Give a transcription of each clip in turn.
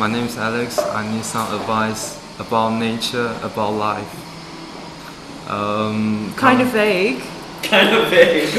my name is Alex. I need some advice about nature, about life. Kind of vague. Kind of vague.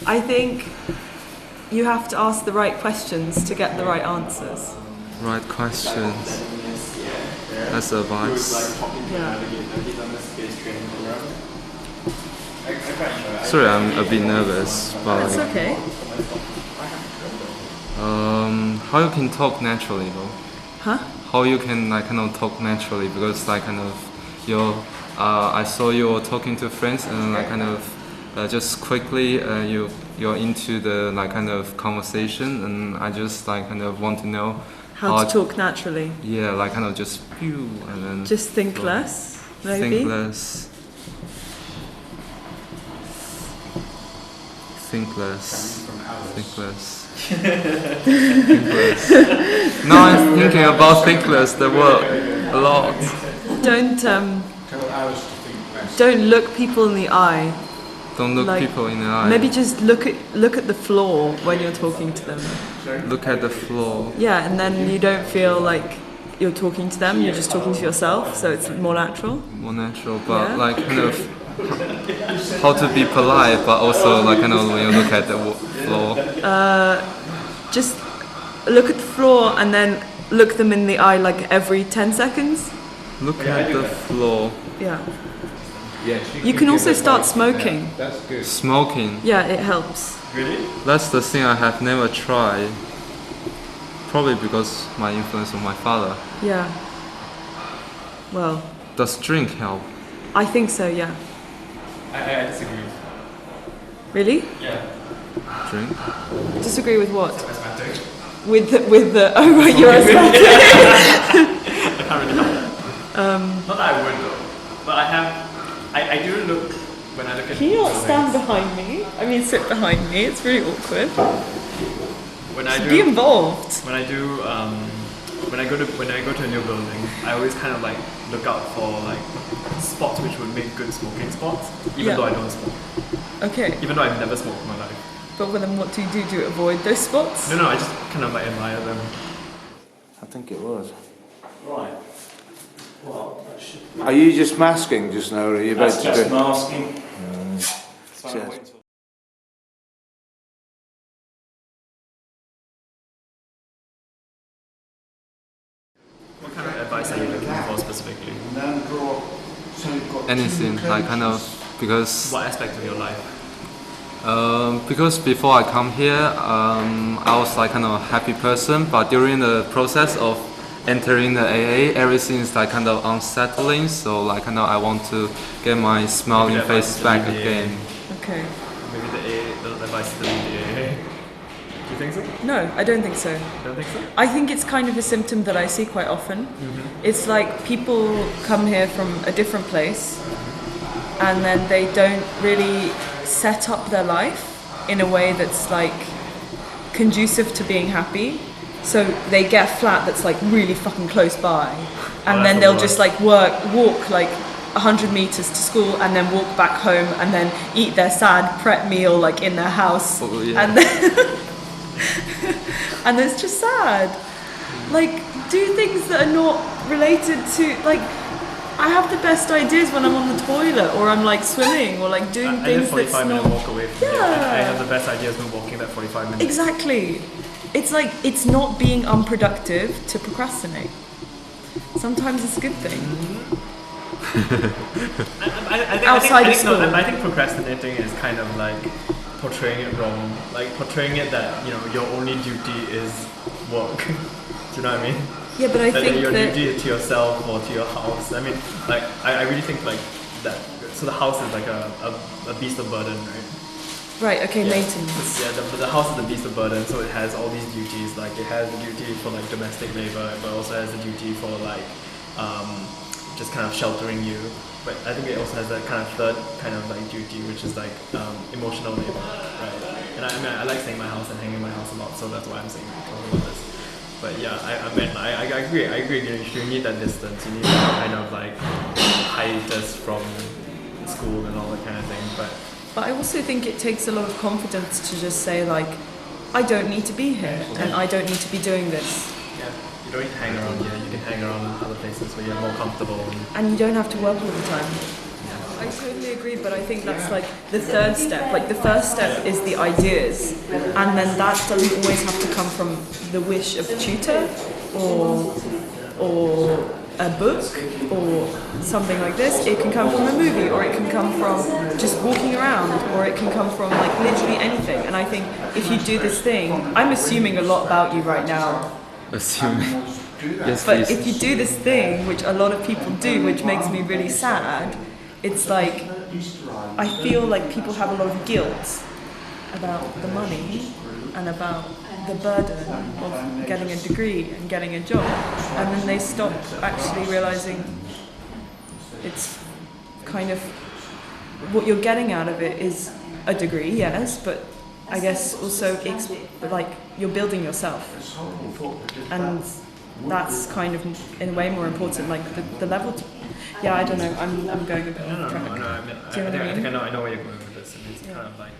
I think you have to ask the right questions to get the right answers. Right questions. That's advice. Yeah. Sorry, I'm a bit nervous, but It's okay. how you can talk naturally though? Huh? How you can kind of talk naturally, because kind of I saw you were talking to friends and kind of just quickly you're into the kind of conversation, and I just kind of want to know How to talk naturally. Yeah, kind of just pew and then Just think less, maybe. Think less. Think less. Think less. Think less. Now I'm thinking about think less, the word, a lot. Don't look people in the eye. Don't look people in the eye. Maybe just look at the floor when you're talking to them. Look at the floor. Yeah, and then you don't feel like you're talking to them, you're just talking to yourself, so it's more natural. More natural, but Yeah. kind of how to be polite, but also kind of when you look at the floor. Just look at the floor and then look them in the eye every 10 seconds. Look at the floor. Yeah. You can also start smoking. That's good. Smoking. Yeah, it helps. Really? That's the thing I have never tried. Probably because my influence of my father. Yeah. Well, Does drink help? I think so, yeah. I disagree. Really? Yeah. Drink? Disagree with what? Asthmatic. With the oh right, you're asthmatic. I can't really help. Not that I would though, but I do look when I look at. Can you not buildings, stand behind me? I mean, sit behind me. It's really awkward. When I Just do, be involved. when I do, when I go to a new building, I always kind of look out for spots which would make good smoking spots, even Yeah. though I don't smoke. Okay, Even though I've never smoked in my life. but then what do you do? Do you avoid those spots? No, I just kind of admire them. I think it was. Right. Well, that should be. Are you just masking just now, or are you about That's to just do? masking. Cheers. What kind of advice are you looking for specifically? Anything, kind of, because What aspect of your life? because before I come here, I was kind of a happy person, but during the process of entering the AA, everything is kind of unsettling. So kind of I want to get my smiling Maybe face advice back to the again. Okay. Maybe the advice to the AA. Do you think so? No, I don't think so. Don't think so? I think it's kind of a symptom that I see quite often. It's like people come here from a different place and then they don't really set up their life in a way that's conducive to being happy. So they get a flat that's really fucking close by, and then they'll just walk 100 meters to school and then walk back home and then eat their sad prep meal in their house. Oh, yeah. And then and it's just sad. Do things that are not related to I have the best ideas when I'm on the toilet or I'm swimming or doing I live things 45 that's minute not. walk away from here. I have the best ideas when walking that 45 minutes. Exactly. It's it's not being unproductive to procrastinate. Sometimes it's a good thing. Outside of school. I think procrastinating is kind of portraying it wrong. Portraying it that, your only duty is work. Do you know what I mean? Yeah, but I That think your that duty to yourself or to your house. I mean, I really think that. So the house is a beast of burden, right? right. Okay, Yeah. maintenance. Yeah, the house is the beast of burden, so it has all these duties. It has the duty for domestic labor, but also has the duty for just kind of sheltering you. But I think it also has that kind of third kind of duty, which is emotional labor, right? And I like staying in my house and hanging in my house a lot, so that's why I'm saying talking about this. But yeah, I agree. You need that distance. You need that kind of hiatus from school and all that kind of thing. But But I also think it takes a lot of confidence to just say I don't need to be here and I don't need to be doing this. Yeah, you don't need to hang around here. You can hang around in other places where you're more comfortable. And you don't have to work all the time. I totally agree, but I think that's like the third step. Like the first step is the ideas, and then that doesn't always have to come from the wish of a tutor or a book or something like this. It can come from a movie, or it can come from just walking around, or it can come from like literally anything. And I think if you do this thing, I'm assuming a lot about you right now. Assuming. Yes, But please. if you do this thing, which a lot of people do, which makes me really sad, it's like, I feel like people have a lot of guilt about the money and about the burden of getting a degree and getting a job, and then they stop actually realizing it's kind of, what you're getting out of it is a degree, yes, but I guess also it's like you're building yourself, and that's kind of in a way more important, like the level yeah, I don't know, I'm going a bit off track. No, I mean, Do you know what I I think mean? I know where you're going with this. I mean, it's kind of like...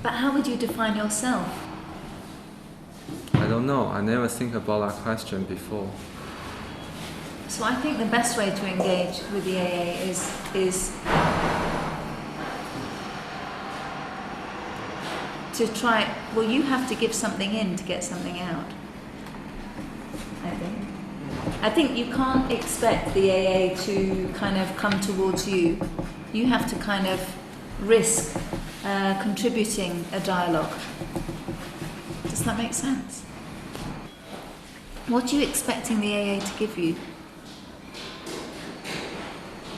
But how would you define yourself? I don't know. I never think about that question before. So I think the best way to engage with the AA is to try. Well, you have to give something in to get something out. I think you can't expect the AA to kind of come towards you. You have to kind of risk contributing a dialogue. Does that make sense? What are you expecting the AA to give you?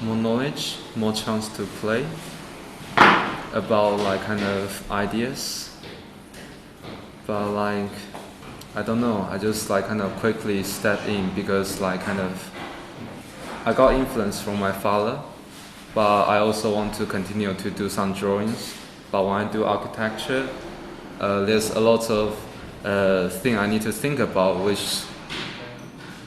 More knowledge, more chance to play about like kind of ideas. But like, I don't know, I just like kind of quickly step in because like kind of I got influence from my father, but I also want to continue to do some drawings. But when I do architecture, there's a lot of thing I need to think about, which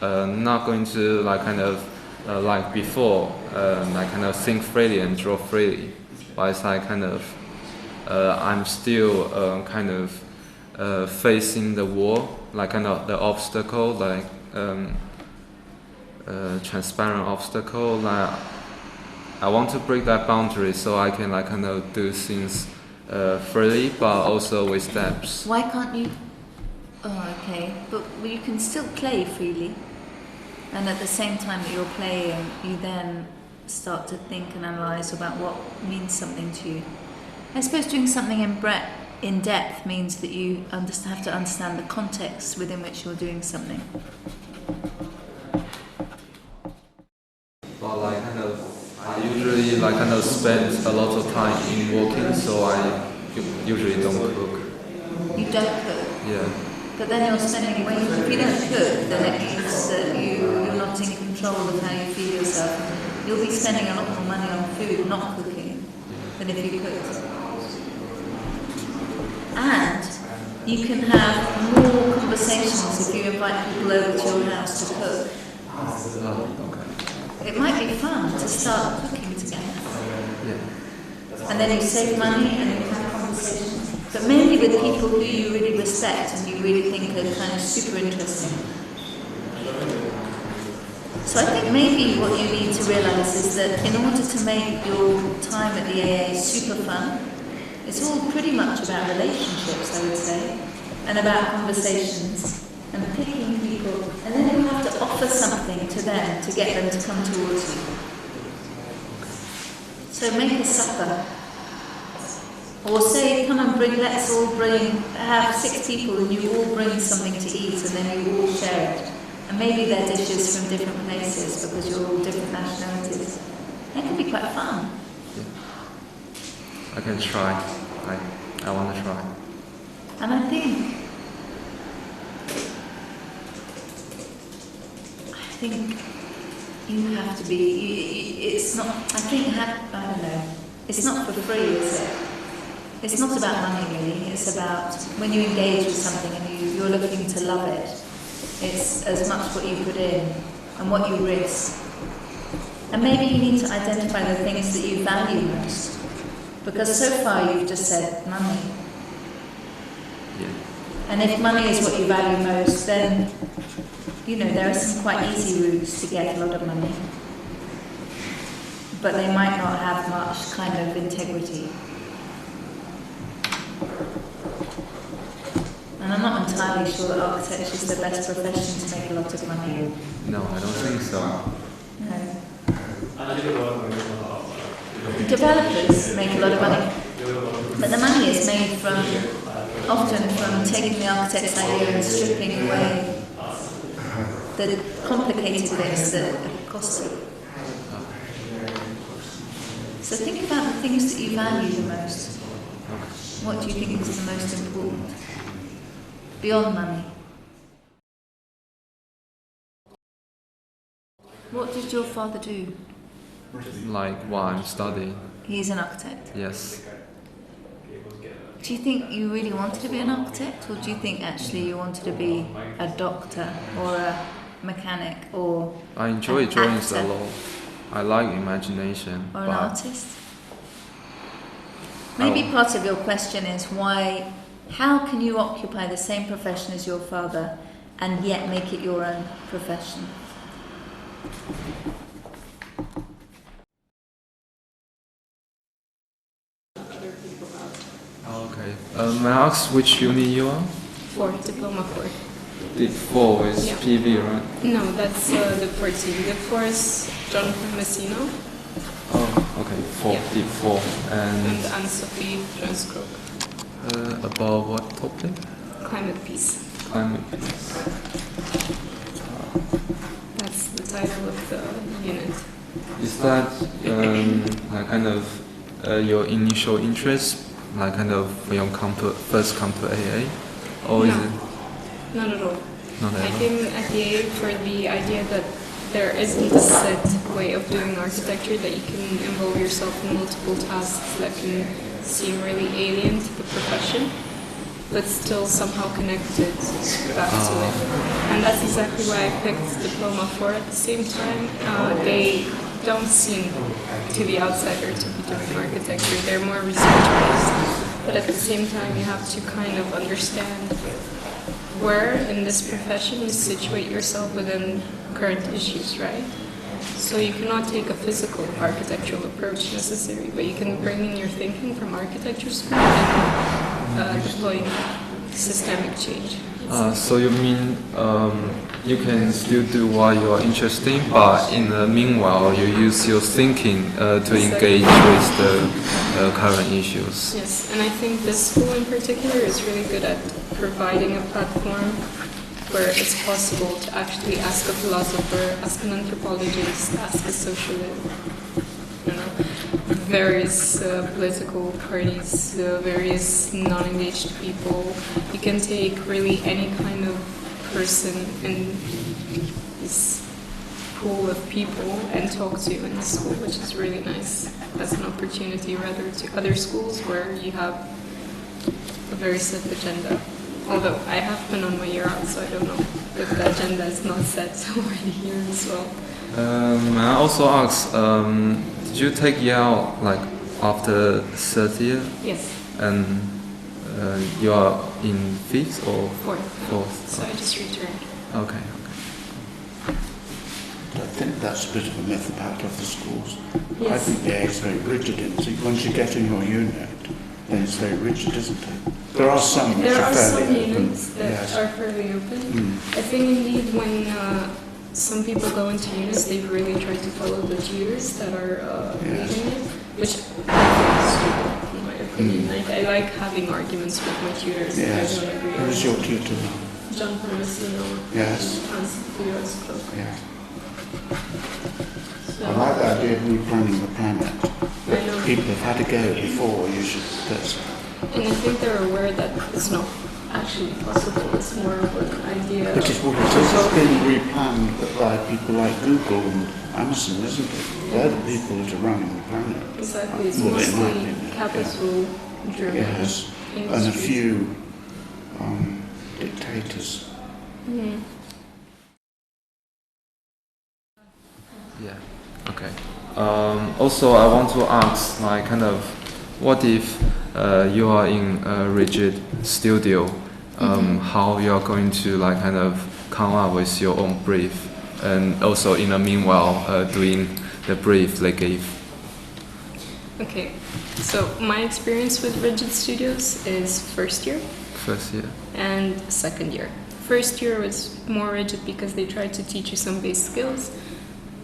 not going to like kind of like before, like kind of think freely and draw freely. But it's like kind of I'm still kind of facing the wall, like kind of the obstacle, like transparent obstacle. Like I want to break that boundary so I can like kind of do things freely, but also with steps. Why can't you? Oh, okay. But you can still play freely, and at the same time that you're playing, you then start to think and analyse about what means something to you. I suppose doing something in depth means that you have to understand the context within which you're doing something. But like kind of, I usually like kind of spend a lot of time in walking, so I usually don't cook. You don't cook. Yeah. But then you're spending, if you don't cook, then it means that you're not in control of how you feed yourself. You'll be spending a lot more money on food not cooking than if you cooked. And you can have more conversations if you invite people over to your house to cook. Okay. It might be fun to start cooking together. Yeah. And then you save money and you have conversations. But mainly with people who you really respect and you really think are kind of super interesting. So I think maybe what you need to realise is that in order to make your time at the AA super fun, it's all pretty much about relationships, I would say, and about conversations and picking people, and then you have to offer something to them to get them to come towards you. So make a supper. Or say, come and let's all have 6 people and you all bring something to eat and then you all share it. And maybe they're dishes from different places because you're all different nationalities. That could be quite fun. I can try. I want to try. And I think you have to be, it's not, I don't know, it's not for free, is it? It's not about money really, it's about when you engage with something and you're looking to love it, it's as much what you put in and what you risk. And maybe you need to identify the things that you value most. Because so far you've just said money. And if money is what you value most, then, you know, there are some quite easy routes to get a lot of money. But they might not have much kind of integrity. And I'm not entirely sure that architecture is the best profession to make a lot of money. No, I don't think so. No. Developers make a lot of money, but the money is made often from taking the architect's idea and stripping away the complicated bits that are costly. So think about the things that you value the most. What do you think is the most important? Beyond money. What did your father do? Like while I'm studying, He's an architect. yes. Do you think you really wanted to be an architect, or do you think actually you wanted to be a doctor or a mechanic or I enjoy an drawings a actor lot. I like imagination, or an but artist? Maybe part of your question is how can you occupy the same profession as your father and yet make it your own profession? okay. May I ask which uni you are? 4, Diploma 4. The 4 is Yeah. PV, right? No, that's the 14. The 4 is Jonathan Messino Oh, okay. 4, Yeah. the 4. and And Anne-Sophie Jones-Crook. about what topic? Climate Peace. Climate peace. That's the title of the unit. Is that like kind of your initial interest, like kind of when you first come to AA, or is No. it Not at all. not I at all? came at the A for the idea that there isn't a set way of doing architecture, that you can involve yourself in multiple tasks that can seem really alien to the profession, but still somehow connected back to it. And that's exactly why I picked Diploma 4 at the same time. They don't seem to the outsider to be doing architecture. They're more research-based, but at the same time you have to kind of understand where in this profession you situate yourself within current issues, right? So you cannot take a physical architectural approach necessarily, but you can bring in your thinking from architecture school and deploy systemic change. So you mean you can still do what you are interested in, but in the meanwhile you use your thinking to engage with the current issues. Yes, and I think this school in particular is really good at providing a platform where it's possible to actually ask a philosopher, ask an anthropologist, ask a socialist, various political parties, various non-engaged people. You can take really any kind of person in this pool of people and talk to in the school, which is really nice as an opportunity rather to other schools where you have a very set agenda. Although I have been on my year out, so I don't know if the agenda is not set already here as well. May I also ask, did you take year out like after third year, Yes, and you are in fifth or fourth. fourth? So I just returned. Okay. I think that's a bit of a myth about other schools. I Yes. think the A is very rigid. Once you get in your unit, then it's very rigid, isn't it? There are some which There are are some fairly open. units that Yes. are fairly open. Mm. I think indeed when some people go into units, they've really tried to follow the tutors that are Yes. leading it, which I think is stupid, in my opinion. I like having arguments with my tutors if Yes. I don't agree. Who is your tutor now? John Parmesino Yes. and Anne-Sophie Crook. Yeah. So, I like the idea of replanning the planet. I know. People have had a go before. You should. And I think they're aware that it's not actually possible. It's more of an idea. It is what it is. It's been replanned by people like Google and Amazon, isn't it? They're the people that are running the planet. Exactly. It's Well, in my mostly opinion, capital driven. Yes. And a industries. few dictators. Mhm. Yeah. Okay. Also, I want to ask, like, kind of, what if you are in a rigid studio how you're going to like kind of come up with your own brief, and also in the meanwhile doing the brief they gave. Okay, so my experience with Rigid Studios is first year First year. and second year. First year was more rigid because they tried to teach you some base skills,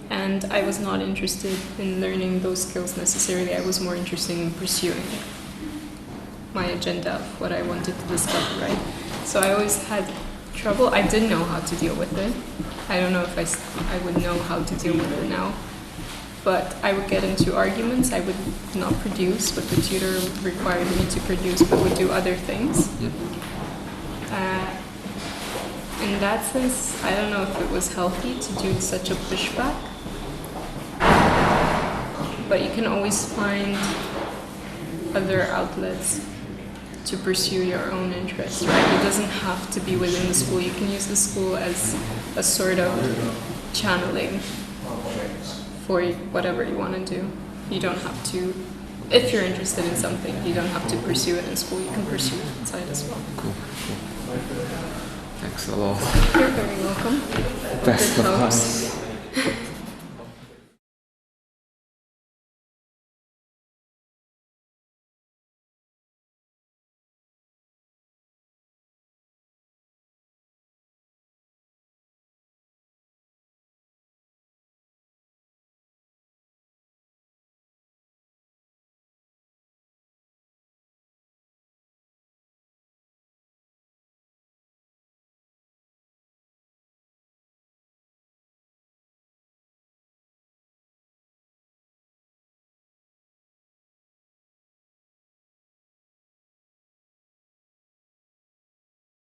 and I was not interested in learning those skills necessarily. I was more interested in pursuing my agenda of what I wanted to discover, right? So I always had trouble. I didn't know how to deal with it. I don't know if I would know how to deal with it now. But I would get into arguments. I would not produce what the tutor required me to produce, but would do other things. In that sense, I don't know if it was healthy to do such a pushback. But you can always find other outlets to pursue your own interests, right? It doesn't have to be within the school. You can use the school as a sort of channeling for whatever you want to do. You don't have to, if you're interested in something, you don't have to pursue it in school. You can pursue it outside as well. Cool. Thanks a lot. You're very welcome. Best Good of hopes. luck.